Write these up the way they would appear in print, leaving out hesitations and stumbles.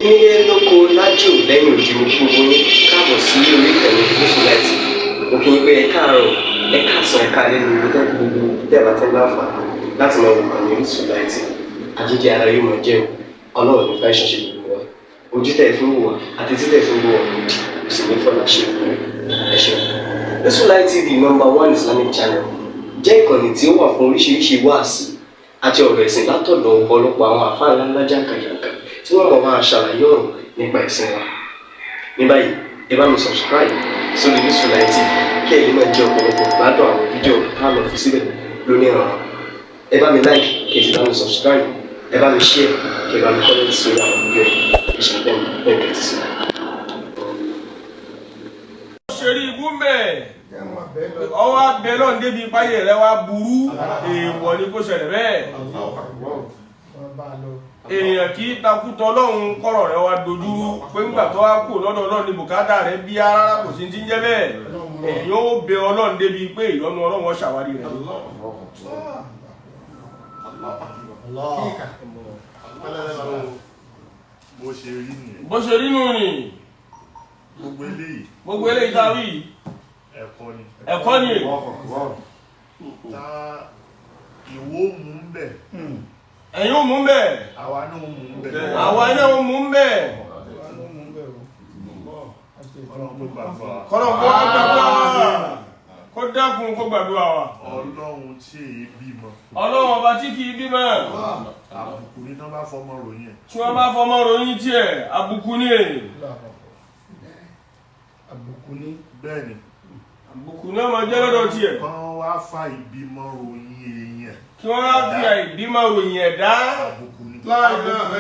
Nílé lóko lájò lẹ́yìn òdì mo kí gbogbo yín káàbọ̀ sí orí ìkànnì Gúúsùláìtì. Mo kí yín pé ẹ káàárọ̀, ẹ káàsán, ẹ káalẹ́ ní ibi tẹ́kù gbogbo tẹ́ẹ̀bà tẹ́ láǹfààní láti máa wò ìkànnì Gúúsùláìtì. Àjíjẹ ara yóò máa jẹun, Ọlọ́run ní fẹ́ ṣọṣẹ́ gbogbo wa. Ojú tẹ̀ fi ń wò wá àti títẹ̀ fi ń wò wá lòdì, kò sì ní fọ́nà ṣe ẹ ṣeun. Gúúsùláìtì TV #1 Islamic channel jẹ́ ìkànnì tí ó wà fún oríṣiríṣi wáàsí àti ọ̀rọ̀ ẹ̀sìn látọ̀dọ̀ ọ̀pọ̀lọpọ̀ àwọn àfáà ńláńlá jàǹkàjàǹkà tí wọ́n mọ̀ máa ṣàlàyé ọ̀rọ̀ nípa ẹ̀sìn wa. Ní báyìí, ẹ bá mi subscribe sórí Gúúsùláìtì kí ẹ lè máa jẹ ọ̀pọ̀lọpọ̀ gbádùn àwọn fídíò táwọn fi síbẹ̀ lónìí ọ̀rọ̀. Ẹ bá mi like kí ẹ sì bá mi subscribe, ẹ bá mi share kí ẹ bá mi comment sórí àwọn fídíò yìí. Ìṣẹ̀lẹ̀ bẹ́ẹ̀ bẹ́ẹ̀ ti sí. Ṣèrí ibú mẹ́ ọwọ́ abẹ náà débi báyẹ̀ rẹ wá burú èèwọ̀ ni kò ṣẹlẹ̀ bẹ́ẹ̀. Èèyàn kì í takútọ Ọlọ́run kọ́rọ̀ rẹ wá dojú pé ńgbà tó wá kù lọ́dọ̀ Ọlọ́run ní bùkátà rẹ bí ara kò sí ti ń jẹ́ bẹ́ẹ̀. Èèyàn ó bẹ Ọlọ́run débi pé ìyọ́nú Ọlọ́run ó ṣàwárí rẹ̀. Bó ṣe rí nù ni. Gbogbo eléyìí tá a wí. Ẹ̀kọ́ ni. Ta ìwọ mú ń bẹ̀. Ẹ̀yin ò mú ń bẹ̀. Àwa náà mú ń bẹ̀. Àwa náà ò mú ń bẹ̀. Kọ́lọ̀ kó gbàdúrà wa. Kó dákun kó gbàdúrà wa. Ọlọ́run tí èyí bímọ. Ọlọ́run ọba tí kì í bímọ. Àbùkù ni wọ́n bá fọmọ ròyìn ẹ̀. Tí wọ́n bá fọmọ ròyìn tiẹ̀, àbùkù ni. Àbùkù ni. Bẹ́ẹ̀ni. Àbùkù ni ọmọ jẹ́ lọ́dọ̀ tiẹ̀. Kán wá fa ìbímọ ròyìn èèyàn. Kí wọ́n wá fi àìbímọ ròyìn ẹ̀dá. Àbùkù ni.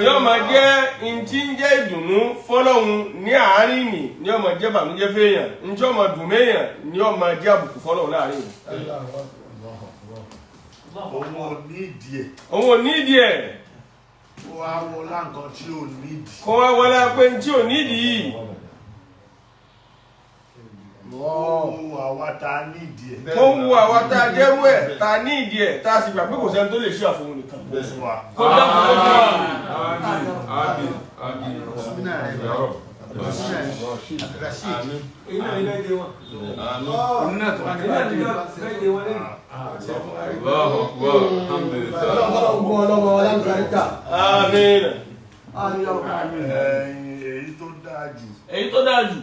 Yóò máa jẹ́ ntí ń jẹ́ ìdùnnú fọ́lọ́hun ní àárín nì ní ọmọ jẹ́ bàmújẹ́ fẹ́yàn. Ntí ọmọ dùn méyàn ní ọmọ jẹ́ àbùkù fọ́lọ́hun láàárín nì. Òun ò ní ìdí ẹ̀. Òun ò ní ìdí ẹ̀. Kó wá wọlá nǹkan tí ò ní ìdí. Kó wá wọlá pé ntí ò ní ìdí yìí. Kó wo àwa ta ní ìdí ẹ̀. Kó wo àwa tá a jẹ́rú ẹ̀ tá a ní ìdí ẹ̀ tá a sì gbà pé kò sẹ́ni tó lè ṣe àfọwọ́ nìkan. Kó dákun ló fún wa. Èyí tó dáa jù.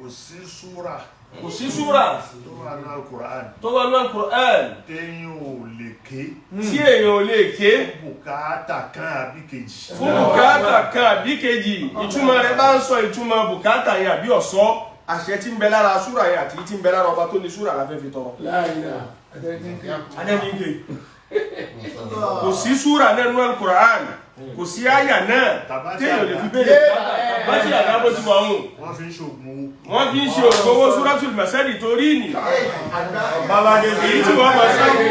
Kò sí súrà. Kò sí súrà. Tó wà ní Al-Qur'an. Tó wà ní Al-Qur'an. Téèyàn ò lè ké. Tí èèyàn ò lè ké. Bùkátà kan àbí kejì. Fún bùkátà kan àbí kejì. Ìtumọ̀ rẹ̀ bá ń sọ ìtumọ̀ bùkátà yẹn àbí ọ̀sọ́. Àṣẹ tí ń bẹ lára súrà yẹn àti tí ń bẹ lára ọba tó ní súrà la fẹ́ fi tọrọ. Adẹ́nìké. Kò sí súrà nínú Al-Qur'an. Kò sí àyà náà. Téèyàn lè fi béèrè bá ti àdá bó ti wà hùn. Wọ́n fi ń ṣògùn owó. Wọ́n fi ń ṣe ògbówó Suratul Masad torí nì. Èyí tí wọ́n máa ṣáàbù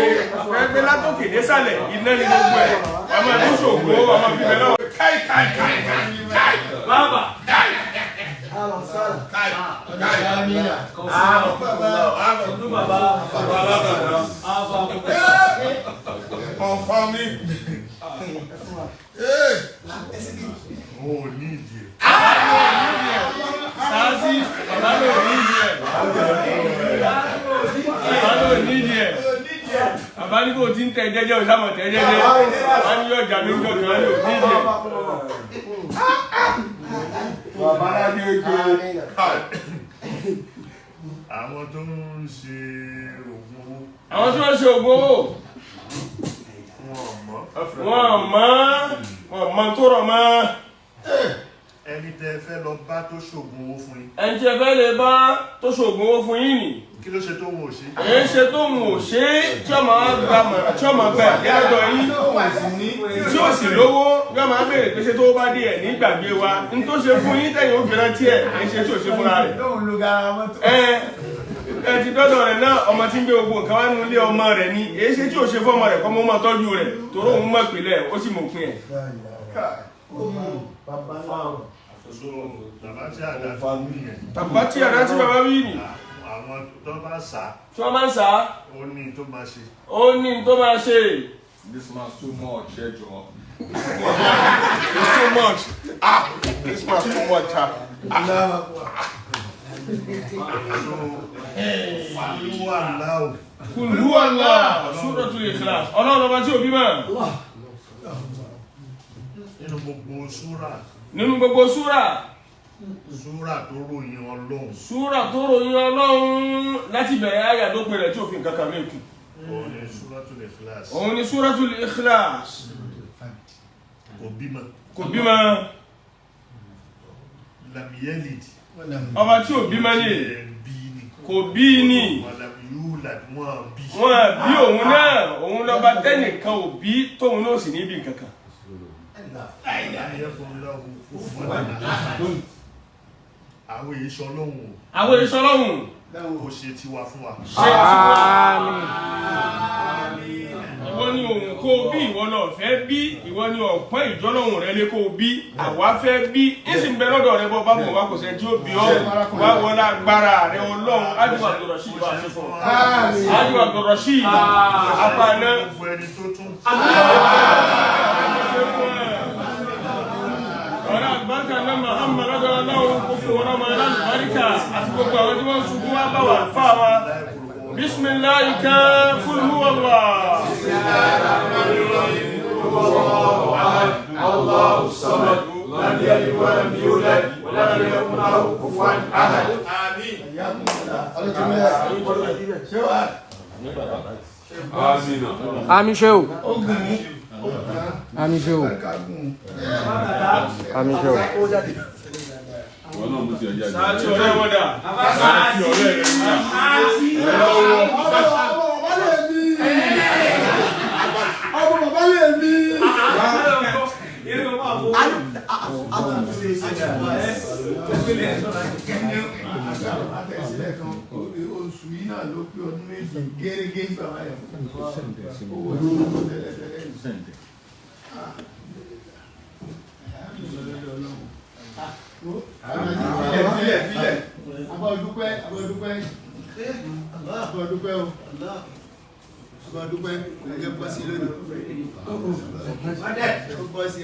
ẹgbẹ́ látòkè désàlẹ̀ iná ní gbogbo ẹ̀. Ẹ máa ní ṣògbó ọmọ bíbẹ náà. Bàbá. Ó ní ìdí ẹ̀. Sáàsì, bàbá ló ní ìdí ẹ̀. Bàbá ló ní ìdí ẹ̀. Bàbá ní kò tí ń tẹ jẹ́jẹ́ òṣàmọ̀ tẹ jẹ́jẹ́. Bàbá ní yóò jà lójú ọ̀kan ló ní ìdí ẹ̀. Bàbá ní ojú àwọn tó ń ṣe ògùn owó. Àwọn tí wọ́n ṣe ògùn owó. Wọ́n mọ̀ tó rọ̀ mọ́. Ẹni tẹ́ fẹ́ lọ bá tó ṣògùn owó fún yín. Ẹni tí ẹ fẹ́ lè bá tó ṣògùn owó fún yín nì. Kí ló ṣe tó wọn ò ṣe? Èyí ṣe tó wọn ò ṣe tí ọmọ gba mọ̀ràn tí ọmọ gba ìyájọ́ yín. Tí ó sì lówó yóò máa béèrè pé ṣé tó bá dé ẹ̀ nígbàgbé wa. N tó ṣe fún yín tẹ̀yìn ó fi rántí ẹ̀ èyí ṣe tí ò ṣe fúnra rẹ̀. Ẹ ti dọ́dọ̀ rẹ̀ náà ọmọ tí ń gbé gbogbo nǹkan wá nínú ilé ọmọ rẹ̀ ni èyí ṣe tí ò ṣe fọ́mọ rẹ̀ kọ́ mọ́ máa tọ́jú rẹ̀ torí òun mọ̀ ìpìlẹ̀ ó sì mọ̀ òpin ẹ̀. Bàbá tí àdá tí bàbá wí nì. Àwọn tó bá sá. Tí wọ́n máa ń sá. Ó ní tó máa ṣe. Ó ní tó máa ṣe. This man's too much, Ejo. It's too much. This man too much. Kul huwa Allah. Suratul Ikhlas. Ọlọ́run ọba tí ò bímọ. Nínú gbogbo súrà. Súrà tó ròyìn Ọlọ́run. Súrà tó ròyìn Ọlọ́run láti bẹ̀rẹ̀ àyà tó pẹ̀rẹ̀ tí ò fi nǹkan kan méjì. Òun ni Suratul Ikhlas. Òun ni Suratul Ikhlas. Kò bímọ. Kò bímọ. Lam yalid. Ọba tí ò bímọ ni. Kò bí ni. Wọ́n bí òun náà. Òun lọ́ba tẹ́nìkan ò bí tóun náà sì ní bí kankan. Àwọn èso Ọlọ́run. Àwọn èso Ọlọ́run. Kò ṣe tiwa fún wa. Ìwọ ni òun kó bí, ìwọ náà fẹ́ bí, ìwọ ni ọ̀pọ̀ ìjọ́lọ́hun rẹ lé kó bí, àwa fẹ́ bí, ìsìn bẹ lọ́dọ̀ rẹ bọ́ bábọ̀ wá kò sẹ́ tí ó bí ọ́, wá wọlé agbára rẹ Ọlọ́run, Ájú Abdulrasheed bá ṣe fún ọ. Ájú Abdulrasheed, apáná. Ọ̀rẹ́ àgbáríkà náà Muhammad lọ́dọ̀ Ọlọ́run kò fún wọn ọmọ ẹ̀rọ àgbáríkà àti gbogbo àwọn tí wọ́n ṣubú wá bá wà fà wá. Bismillahi kan kul huwa Allah. Allahu samad lam yalid wa lam yulad wa lam yakun lahu kufuwan ahad. Àmín. Àmín Shehu. Àmín Shehu. Àmín Shehu. Wọ́n náà mú ti ọjà jẹ́. Sáàtì ọ̀rẹ́ wọn dà. Sáàtì ọ̀rẹ́ rẹ̀ ń dà. Ọmọ bàbá lè mi. Oṣù yìí náà ló pé ọdún méjì gẹ́gẹ́ gbà wáyà fún owó tó ń bọ̀ tẹ́lẹ̀tẹ́lẹ̀. Abọ́dúpẹ́ o. Abọ́dúpẹ́ ẹgbẹ́ bọ́ sí lónìí. Ó bọ́ sí